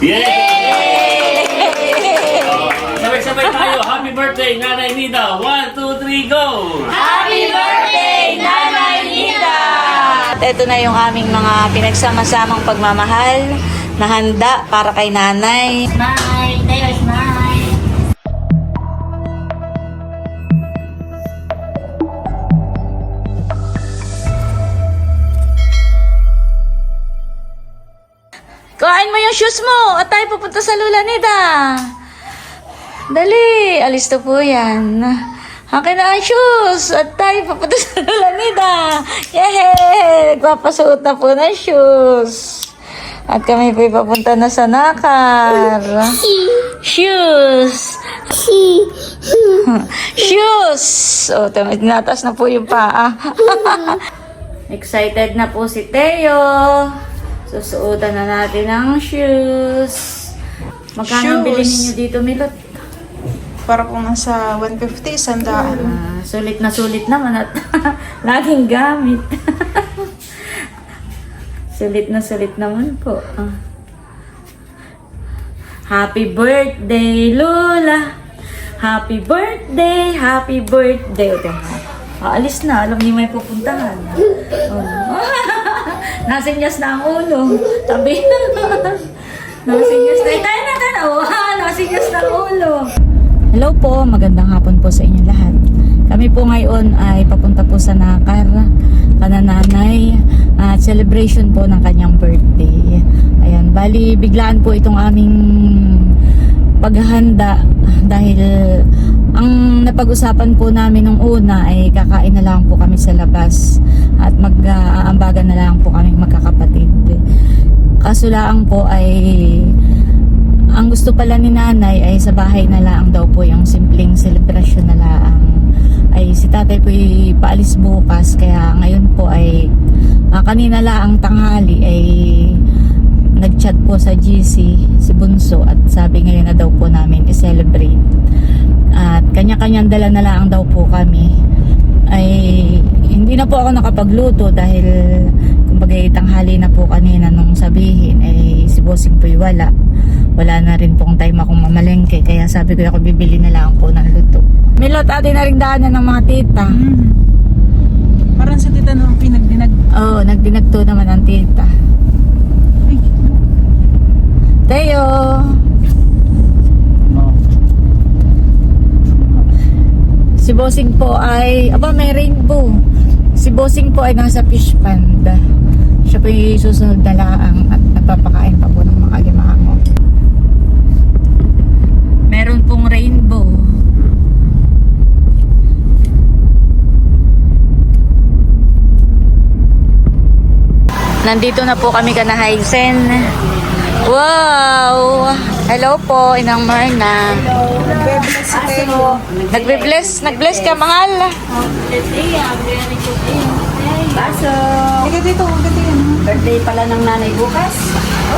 Yay! Sabay-sabay tayo. Happy birthday, Nanay Nida. 1, 2, 3, go! Happy birthday, Nanay Nida! At ito na yung aming mga pinagsama-samang pagmamahal na handa para kay nanay. Smile, tayo smile. Kuhain mo yung shoes mo at tayo pupunta sa Lula Nida. Dali, alis to po yan. Akin na ang shoes at tayo pupunta sa Lula Nida. Yehey! Nagpapasuot na po ng shoes. At kami po papunta na sa Nakar. Shoes! Shoes! O, tinatas na po yung paa. Excited na po si Teo. Susuotan na natin ang shoes. Magkano bilhin ninyo dito, Milot? Para kung nasa 150, sandaan. Sulit naman at laging gamit. Sulit naman po. Happy birthday, Lola! Happy birthday! Happy birthday! Aalis na. Alam niyo may pupuntahan. Nasinyas na ang ulo. Tabi. Nasinyas na. Tayo na. Nasinyas na ang ulo. Hello po. Magandang hapon po sa inyo lahat. Kami po ngayon ay papunta po sa Nakar, kanananay, at celebration po ng kanyang birthday. Ayan. Bali, biglaan po itong aming paghahanda dahil ang napag-usapan po namin nung una ay kakain na lang po kami sa labas at mag-aambagan na lang po kami magkakapatid. Kaso lang po ay ang gusto pala ni nanay ay sa bahay na lang daw po yung simpleng celebration na lang. Ay si tatay po paalis bukas kaya ngayon po ay kanina lang ang tanghali ay nag-chat po sa GC si Bunso at sabi ngayon na daw po namin i-celebrate. At kanya-kanyang dala na lang daw po kami. Ay hindi na po ako nakapagluto dahil kumbaga tanghali na po kanina nung sabihin ay si Bossing po'y wala na rin pong time akong mamalengke kaya sabi ko ako bibili na lang po ng luto. Milot, atin na rin daanan ng mga tita. Parang sa tita nung pinagdinag. Oo, nagdinagto naman ang tita. Teo! Si Bossing po ay, may rainbow. Si Bossing po ay nasa fish pond. Siya po yung susunod na laang at nagpapakain pa po ng mga alimango. Meron pong rainbow. Nandito na po kami kana Hysen. Wow! Hello po, Inang Marna. Nagbe-bless si Teo. Nagbe-bless ka, mahal. Baso. Sige dito, dito yan. Birthday pala ng nanay bukas.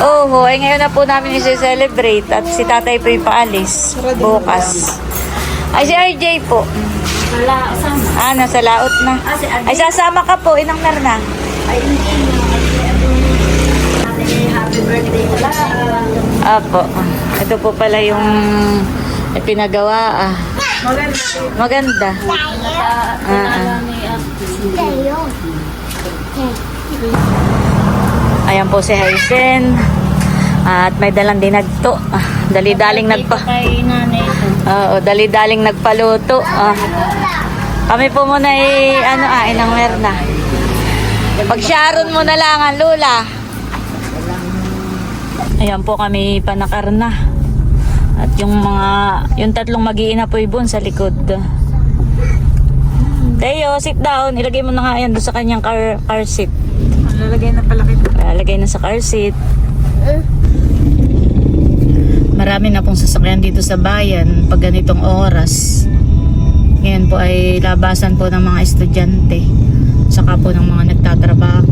Oo, ay ngayon na po namin i-celebrate at si tatay po paalis bukas. Ay, si RJ po. Wala, sama. Nasa laot na. Si Ate. Ay, sasama ka po, Inang Marna. Ay, hindi mo. Happy birthday pala. Apo. Ito po pala yung pinagawa. Maganda. Ayan po si Hysen. At may dalang dinagto. Dali-daling Kay nanay ito. dali-daling nagpaluto. Kami po muna Inang Merna. Pag-sharon mo na lang ang Lola. Ayan po kami panakar na. At yung tatlong mag-iina po ibon sa likod. Teo, sit down. Ilagay mo na nga yan doon sa kanyang car seat. Lalagay na pala kita. Lalagay na sa car seat. Marami na pong sasakyan dito sa bayan pag ganitong oras. Ngayon po ay labasan po ng mga estudyante. Saka po ng mga nagtatrabaho.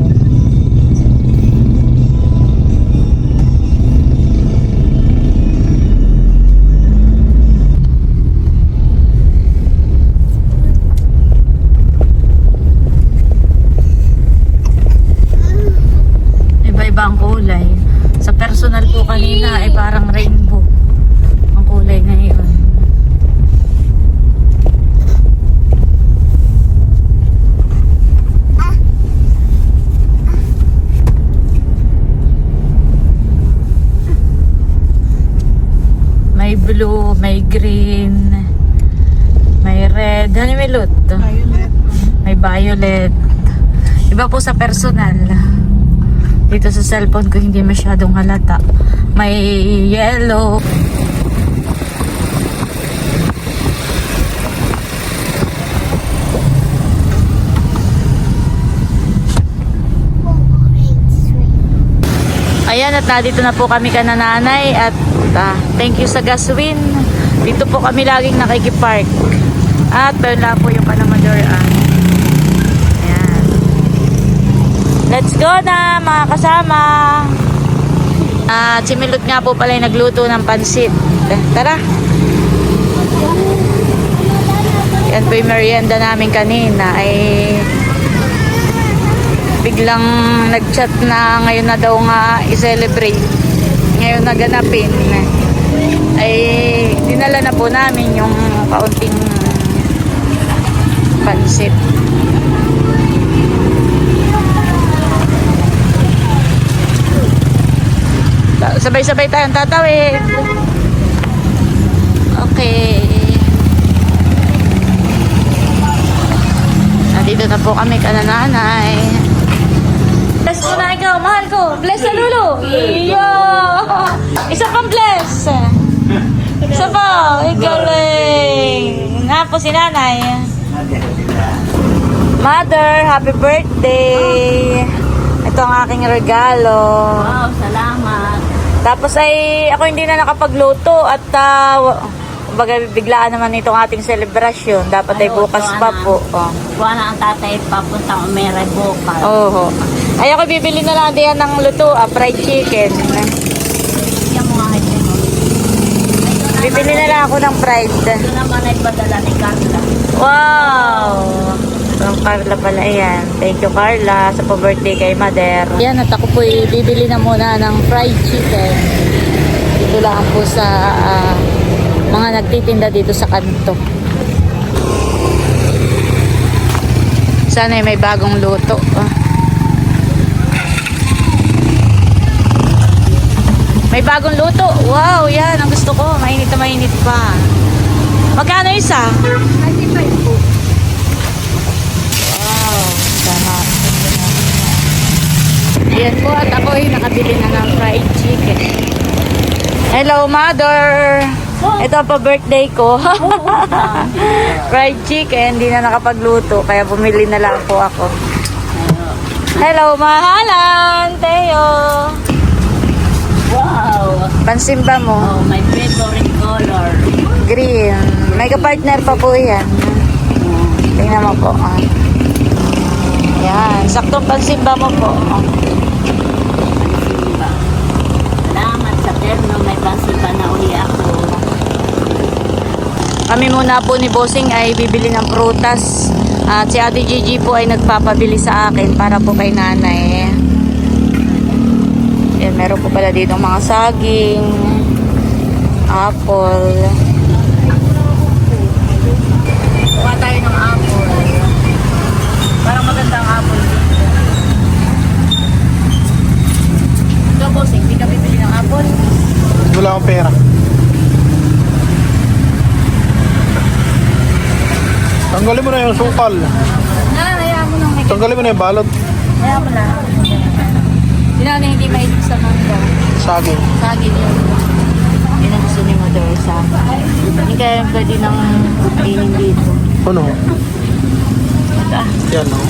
Iba-iba ang kulay. Sa personal po kanina ay parang blue, may green, may red. Ano may lot? Violet. May violet. Iba po sa personal. Dito sa cellphone ko hindi masyadong halata. May yellow. Ayan, at nandito na po kami kanananay at thank you sa Gaswin. Dito po kami laging nakikipark. At meron lang po yung Panamadoran. Ayan. Let's go na mga kasama. At si Milot nga po pala yung nagluto ng pansit. Tara. Yan po yung merienda namin kanina. Ay biglang nag-chat na ngayon na daw nga i-celebrate. Ngayon na ganapin. Ay dinala na po namin yung kaunting pansit. Sabay-sabay tayong tatawid. Okay. Nandito na po kami kanananay. Bless mo na ikaw, mahal ko. Bless sa lulo. Iyo. Isa pang bless. Isa pa. Ay, galing. Nga po si nanay. Mother, happy birthday. Ito ang aking regalo. Wow, salamat. Tapos ay ako hindi na nakapagluto at baga biglaan naman itong ating selebrasyon. Dapat ay bukas pa po. Buwan na ang tatay papunta umere bukas. Oo. Ay ako bibili na lang diyan ng luto, fried chicken. Yan mo nga ito mo. Bibili na lang ako ng fried. Ito naman ay padala ni Carla. Wow! Ang Carla pala yan. Thank you Carla sa pa-birthday kay Mother. Yan at ako po bibili na muna ng fried chicken. Dito lang po sa mga nagtitinda dito sa kanto. Sana may bagong luto. May bagong luto. Wow, yan ang gusto ko. Mainit na mainit pa. Magkano isa? 95 po. Wow, tama. Yan po at ako ay nakabili na ng fried chicken. Hello, Mother! Ito pa birthday ko. Fried chicken, hindi na nakapagluto kaya bumili na lang po ako. Hello, mahalan! Teo! Wow! Pansimba mo? Oh, my favorite color. Green. May kapartner pa po yan. Tingnan mo po. Yan. Saktong pansimba mo po. Pansimba. Salamat sa terno. May pansimba na uli ako. Kami muna po ni Bossing ay bibili ng prutas. At si Ate Gigi po ay nagpapabili sa akin para po kay nanay. Yan, meron po pala dito mga saging, apple. Kuha tayo ng apple. Parang maganda ang apple dito. Ito, Bossing, hindi ka bibili ng apple? Wala akong pera. Tanggalin mo na yung sukal. Hayaan mo nang may Tanggalin mo na yung balot. hayaan mo na. Sila na hindi mahilig sa mangga. Saging. Saging yun. Yun ang gusto ni Mother sa akin. Hindi kaya pwede nang kainin dito. Ano? Ito Yan, no?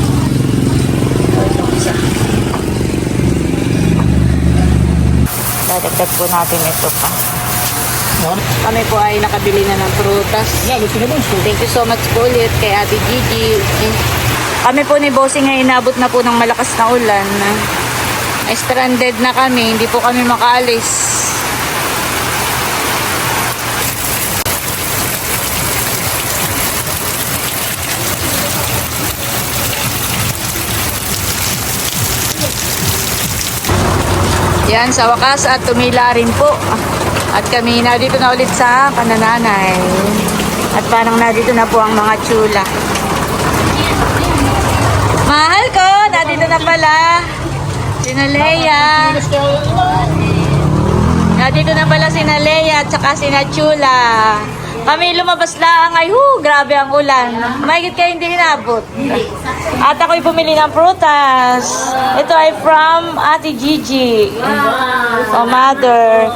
dadagdag po natin ito pa. Kami po ay nakabili na ng prutas. Thank you so much po ulit kay Ate Gigi. Kami po ni Bossing ay inabot na po ng malakas na ulan. Ay stranded na kami, hindi po kami makaalis. Yan, sa wakas at tumila rin po. At kami dito na ulit sa kanananay. At parang nandito na po ang mga tsula. Mahal ko, nandito na pala. Sinalea. Dito na pala si Lea at saka si Chula. Kami lumabas lang ay grabe ang ulan. Mahigit kayo hindi inabot. At ako'y bumili ng prutas. Ito ay from Ate Gigi. O mother.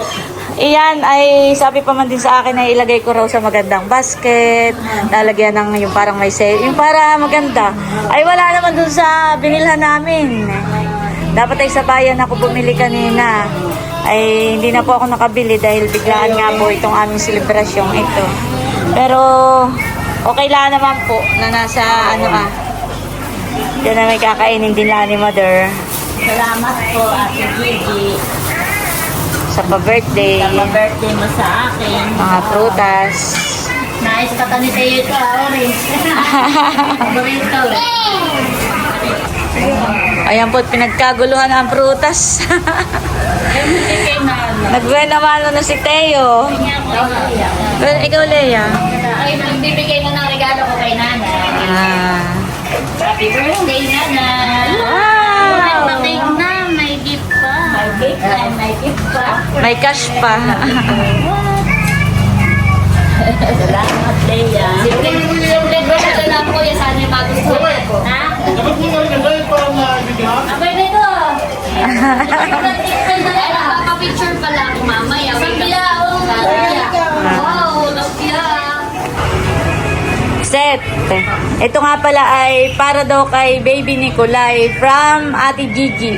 Iyan ay sabi pa man din sa akin na ilagay ko raw sa magandang basket. Lalagyan ng yung parang may sale. Yung para maganda. Ay wala naman dun sa binilhan namin. Dapat ay sa bayan ako bumili kanina. Ay hindi na po ako nakabili dahil biglaan nga po itong aming selebrasyong ito. Pero okay lang naman po na nasa yan na may kakainin din lang ni Mother. Salamat po, Ate Gigi. Sa pa-birthday. Sa birthday mo sa akin. Mga prutas. Nais pa ka ni Teo ito, orange. Paborito. Ayan po, pinagkaguluhan ang prutas. Nagbuena-mano na si Teo. Well, ikaw, Lea. Ay, nagbibigay na ng regalo ko kay Nana. Happy birthday, Nana. Wow! May na, may gift pa. May cake na, may gift pa. May cash pa. Salamat, Lea. Simple birthday na lang po, yan sana yung magustuhan ko. Ha? Abay na ito. Nakaka-picture pala ako mamaya. Sabi wow, Nokia. Set. Ito nga pala ay para daw kay Baby Nicolay from Ate Gigi.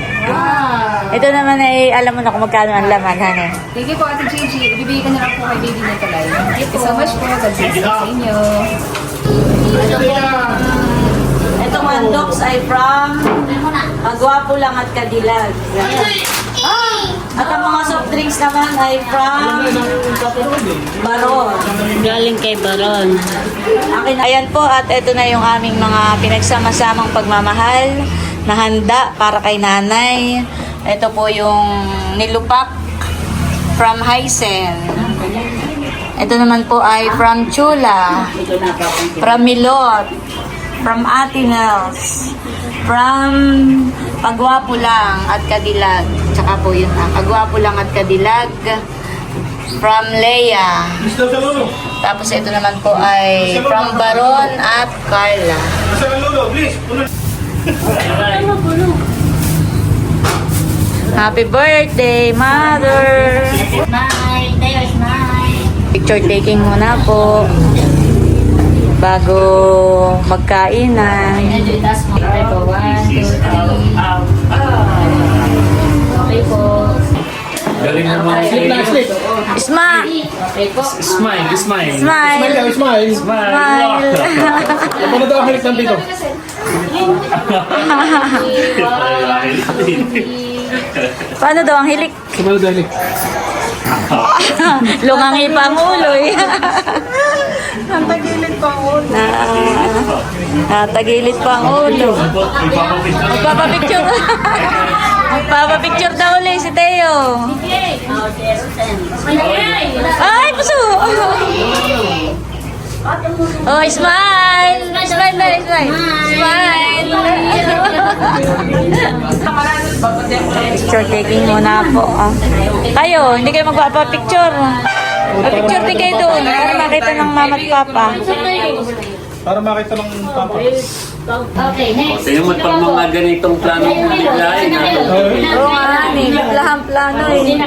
Ito naman ay alam mo na kung magkano ang laman, hane. Thank you po, Ate Gigi. Ibibigay ko na lang po kay Baby Nicolay. Thank you so much po. God bless po sa inyo. Ito nga dogs ay from Pagwapo lang at Kadilag. At ang mga soft drinks naman ay from Baron. Galing kay Baron. Ayan po, at ito na yung aming mga pinagsama-samang pagmamahal na handa para kay nanay. Ito po yung nilupak from Hysen. Ito naman po ay from Chula, from Milot, from Ate Nels, from Pagwapo lang at Kadilag. Tsaka po yun Pagwapo lang at Kadilag, from Lea. Tapos ito naman po ay from Baron at Carla. Happy birthday, Mother! Smile, Teo, smile. Picture taking muna po bago magkainan. Medyo itaas mo. Okay po, 1, 2, 3. Okay po. Galing naman. Smile! Okay po. Smile, smile. Smile! Smile. Smile! Paano daw ang halik nandito? Paano daw ang hilik? Paano daw halik? Lungangi pa ang ulo eh. Nantagilid pa ang ulo. Natagilid pa ang ulo. Magpapapicture. Magpapapicture daw ulit si Teo. Ay, puso! Oh, smile! Smile na, smile! Smile! Picture taking muna po. Kayo, hindi kayo magpapapicture. Picture din kayo doon para makita ng mama at papa. Para makita ng papa. Okay, next. Tingnan mo pag mga ganitong plano mo biglain. Oo nga, biglahan plano eh.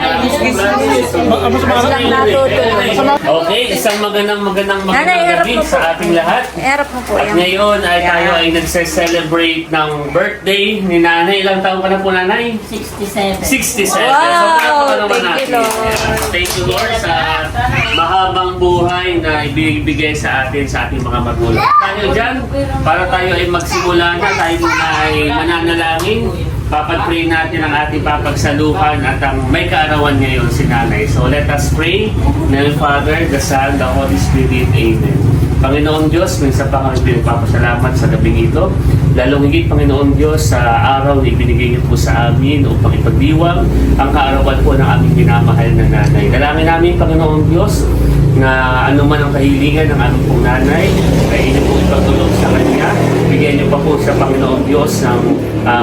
Mas lang natutuloy. Okay, isang magandang Nanay, harap gabi mo po. sa ating lahat. Harap mo po At yan. ngayon ay tayo ay nagse-celebrate ng birthday ni nanay. Ilang taon ka na po, nanay? 67. 67. Wow! So, naman Thank you, natin. Lord. Thank you, Lord, sa mahabang buhay na ibigay sa atin sa ating mga magulang. Tayo dyan, para tayo ay magsimula na, tayo muna ay mananalangin. Papag-pray natin ang ating papagsaluhan at ang may kaarawan ngayon si nanay. So let us pray. Name Father, the Son, the Holy Spirit. Amen. Panginoong Diyos, minsan pa kami pinagpapasalamat sa gabing ito. Lalong higit, Panginoong Diyos, sa araw na ibinigay niyo po sa amin upang ipagdiwang ang kaarawan po ng aming minamahal na nanay. Dalangin namin, Panginoong Diyos, na anuman ang kahilingan ng aming pong nanay, ay inyo po pagtulong sa Kanya. Bigyan niyo pa po sa Panginoong Diyos ng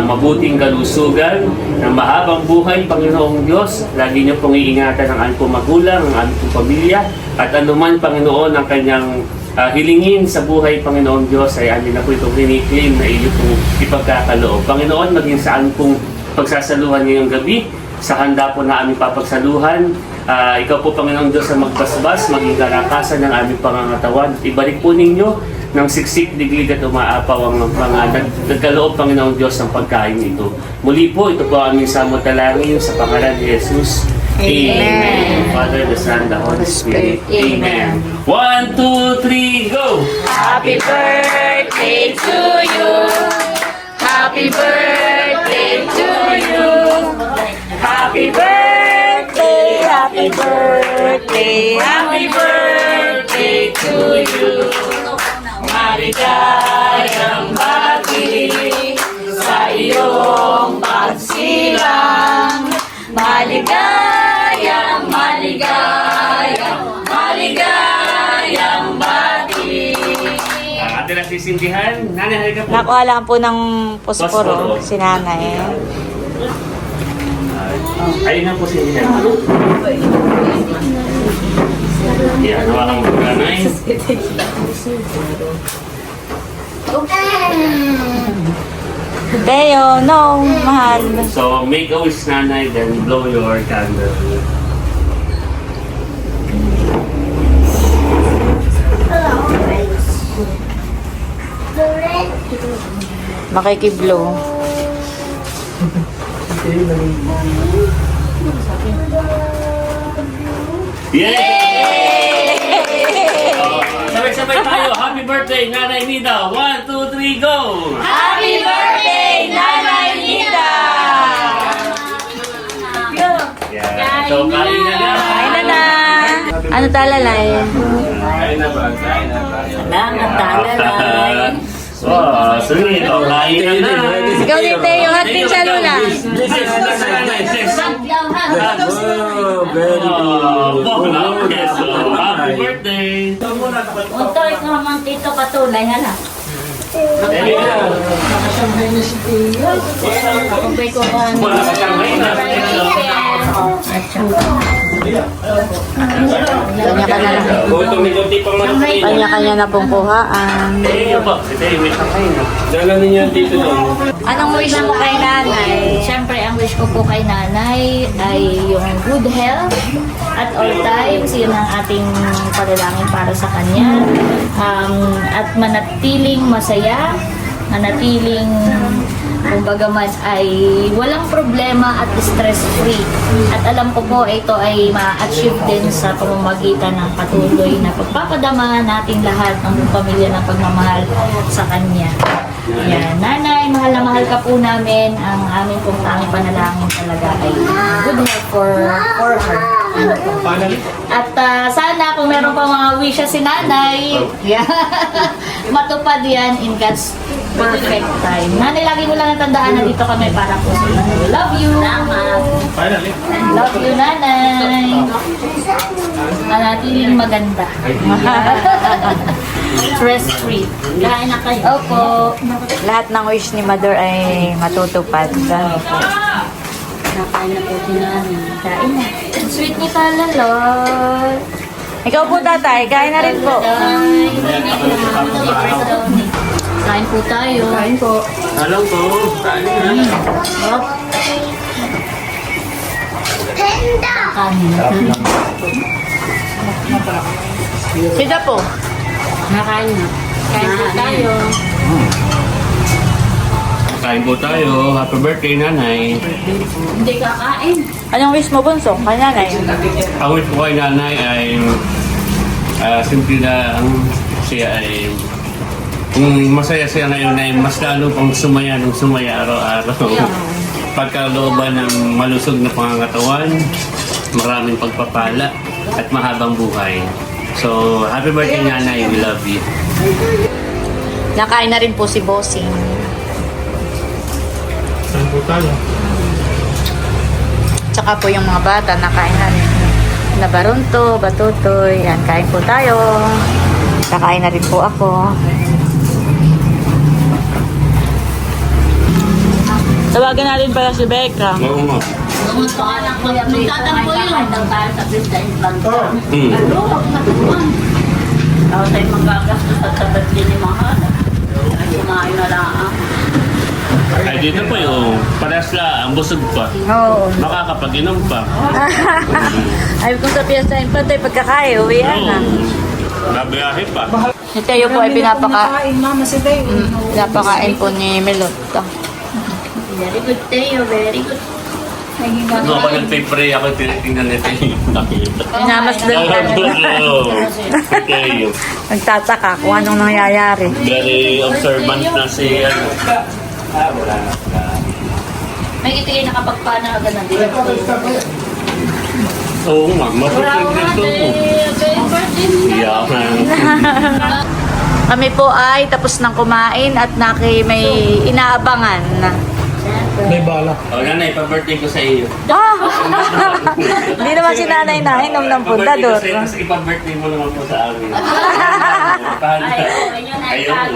mabuting kalusugan, ng mahabang buhay, Panginoong Diyos. Lagi niyo pong iingatan ang aming pong magulang, ang aming pong pamilya, at anuman, Panginoon, ang kanyang hilingin sa buhay, Panginoong Diyos, ay amin na po itong kiniklaim na iyo po ipagkakaloob. Panginoon, maging saan pong pagsasaluhan ngayong gabi, sa handa po na aming papagsaluhan, ikaw po, Panginoong Diyos, ang magbasbas, maging kalakasan ng aming pangangatawan. Ibalik po ninyo ng siksik, diglig at umaapaw ang mga nagkaloob, Panginoong Diyos, ng pagkain ito. Muli po, ito po aming samot-dalangin sa pangalan ni Jesus. Amen. Father, the Son, the Holy Spirit. Amen. 1, 2, 3, go! Happy birthday to you. Happy birthday to you. Happy birthday, happy birthday, happy birthday to you. Maligayang bati sa iyong pagsilang. Maligayang, maligayang, maligayang bati. Atin ang sisindihan. Nanay, halika po. Nakuha lang po ng posporo Posporo. si nanay. Ayun na po sindihan. Yan, hawakan mo, nanay. Deo, no, mahal. So, make a wish, nanay, then blow your candle. Makikiblo. Yay! Sabay-sabay tayo. Happy birthday, Nanay Nida. 1, 2, 3, go! Happy birthday, Nanay Nida! Yeah. So, kain na na. Kain na na. Ano talalay? Kain na ba? Kain na tayo. Salamat, talalay. Wow, sweet. O, kain na na. Ikaw din, Teo. Hot din sa lula. Oh, very good. Yes, so, happy birthday. Untoy ko naman dito patulay, hala. Kumpay ko ba? Wala ka siyang may na. Kanya-kanya na. Kanya-kanya na pong kuhaan. Teo po. Teo, may sakay na. Dala ninyo dito doon. Anong wish mo kay nanay? Siyempre, ang wish ko po kay nanay ay yung good health at all times. Yun ang ating panalangin para sa kanya. At manatiling masaya, manatiling kumbaga man ay walang problema at stress-free. At alam ko po ito ay ma-achieve din sa pamamagitan ng patuloy na pagpapadama nating lahat ng pamilya ng pagmamahal sa kanya. Yan. Nanay, mahal na mahal ka po namin. Ang aming pong tanging panalangin talaga ay good health for her. At sana kung meron pa mga wishes si nanay, matupad yan in God's perfect time. Nanay, lagi mo lang natandaan na dito kami para po sa inyo. Love you! Finally. Love you, nanay! Manatiling maganda. Stress-free. Kain na kayo. Opo. Lahat ng wish ni Mother ay matutupad. Kakain na po si nanay. Kain na. Ang sweet ni Kalalot. Ikaw po, tatay. Kain na rin po. Kain po tayo. Kain po. Alam ko. Kain na. Hop. Kain. Sida po. Nakain na. Kain po tayo. Kain po tayo. Happy birthday, nanay. Hindi kakain. Anong wish mo, Bunso? Kay nanay. Ang wish ko kay nanay ay simple na siya ay masaya siya ngayon ay mas lalo pang sumaya ng sumaya araw-araw. Pagkalooban ng malusog na pangangatawan, maraming pagpapala at mahabang buhay. So, happy birthday, nanay. We love you. Nakain na rin po si Bossing. Saan po tayo? Tsaka po yung mga bata, nakain na rin. Nabarunto, batutoy. Yan, kain po tayo. Kakain na rin po ako. Tawagan natin pala si Becca. Oo nga. Magtatampo yun. Hmm. Tapos ay magagastos at tabat din ni Mahal. Ay, kumain na lang. Ay, dito po yung paras lang, busog pa. Oo. Makakapag-inom pa. Ay, kung sa Fiesta Infante, pagkakaya, uwian na. Nabiyahe pa. Si Teo po ay Kain mama si Day. pinapakain po ni Melot. Very good, Teo. Very good. Ano ako nagpipray ako, tinitingnan nito yung nakita. Minamasdan ka nila. Okay. Nagtataka kung anong nangyayari. Very observant na si ano. May itigay nakapagpana agad na din. Oo nga, matutunan dito mo. Yaman. Kami po ay tapos ng kumain at may inaabangan. May bala. O nanay, pa-birthday ko sa iyo. Hindi naman si nanay na inom ng pundador. Pa-birthday ko sa iyo, tapos ipa-birthday mo naman po sa amin. Ayun.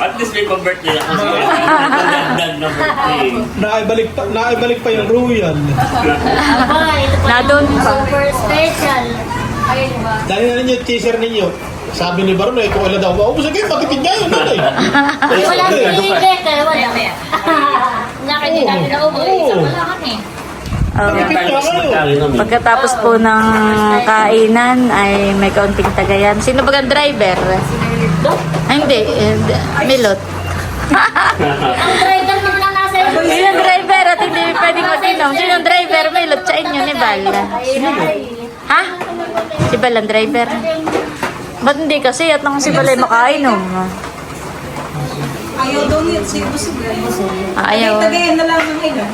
At least may pa-birthday ako sa iyo. Dagdag na birthday. Naibalik pa yung Royal. Nadun pa. Super special. Dali na ninyo yung teaser ninyo. Sabi ni Baron kung wala daw maubos, sige, pagkipid niya yun, nanay. Wala si Rebecca. Wala. Nakita namin na ubo. Isa wala kami. Pagkatapos po ng kainan ay may kaunting tagayan. Sino ba ang driver? Ay, hindi. Milot. Ang driver mo lang nasa iyo. Sino ang driver at hindi pwedeng mag-inom? Sino ang driver? Milot sa inyo ni Bal. Ha? Si Bal ang driver? Ba't hindi kasi? At nang si Bal ay makainom. Ayaw daw niya si Busog. Ayaw. Tagayan na lang ng ilan.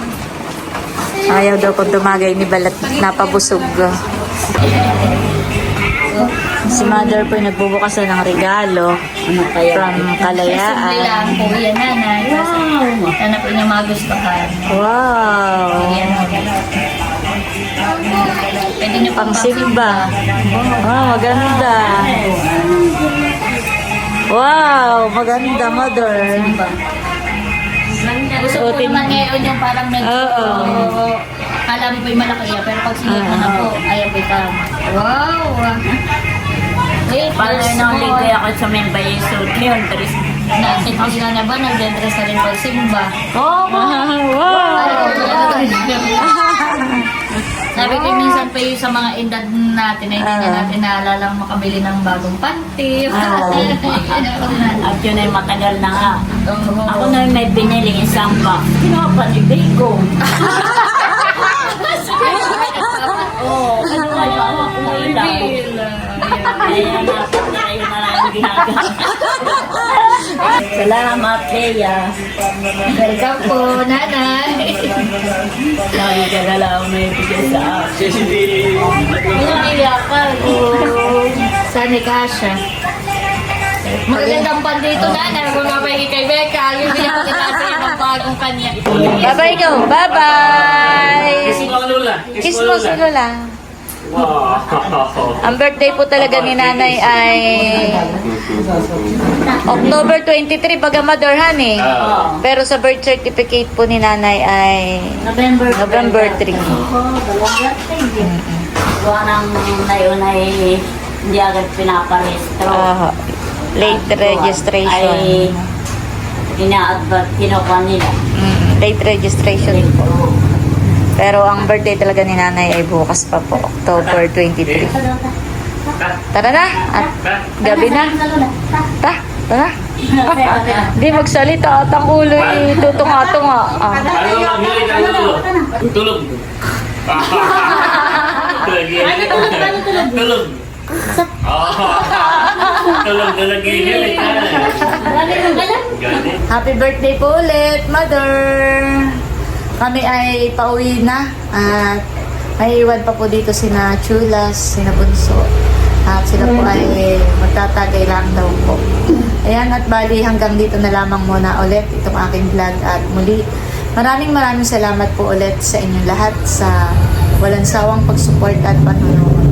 Ayaw daw kung tumagay ni Bal at napabusog. Si Mother po ay nagbubukas na ng regalo from Kalayaan. Bilang po yan, nanay. Sana po niya magustuhan. Wow! Pwede niyo Pang Simba. Wow, maganda. Wow, maganda, Mother. Gusto ko naman ngayon yung parang medyo... Oo. Kala mo po yung malaki yan, pero pag sinuot mo na po, ayaw po ito. Wow! Wait, Para nang ligay ako sa membay yung suit yun, Tris. Nakita ko sila na ba, nag-dress na rin pag simba. Oh, wow! Sabi ko minsan pa yung sa mga edad natin, ay hindi na natin naalalang makabili ng bagong panty. At yun ay matagal na nga. Ako Ako na may binili isang box. Kinuha pa ni Biko. Oo, kasi wala ako kumailaw. Kaya ngayon na lang ang ginagawa. Salamat, Leia. welcome po, nanay. Lagi ka na lang may bigay sa akin. Yung iyakan. Sana kasha. Magagandang pan dito, nanay. Kung mabay kay Becca, yung biyak nila sa ibang bagong kanya. Bye-bye go. Bye-bye! Kiss mo, Lola. Kiss mo si Lola. Wow. Ang birthday po talaga ni nanay ay October 23, baga Mother honey. Pero sa birth certificate po ni nanay ay November 3. Gawa ng ngayon ay hindi agad pinaparehistro. Late registration. Ay ina-advert, kinukuha nila. Late registration po. Pero ang birthday talaga ni nanay ay bukas pa po, October 23. Tara na, at gabi na. Tara. Hindi magsalita at ang ulo ay tutunga-tunga. Ano ang hilig ang Lolo? Tulog. Tulog. Tulog na nag-ihilig ka. Galing. Happy birthday po ulit, Mother! Kami ay pauwi na at may iwan pa po dito sina Chulas, sina Bunso. At sila po ay magtatagay lang daw po. Ayan, at bali hanggang dito na lamang muna ulit itong aking vlog. At muli, maraming salamat po ulit sa inyong lahat sa walang sawang pagsupport at panonood.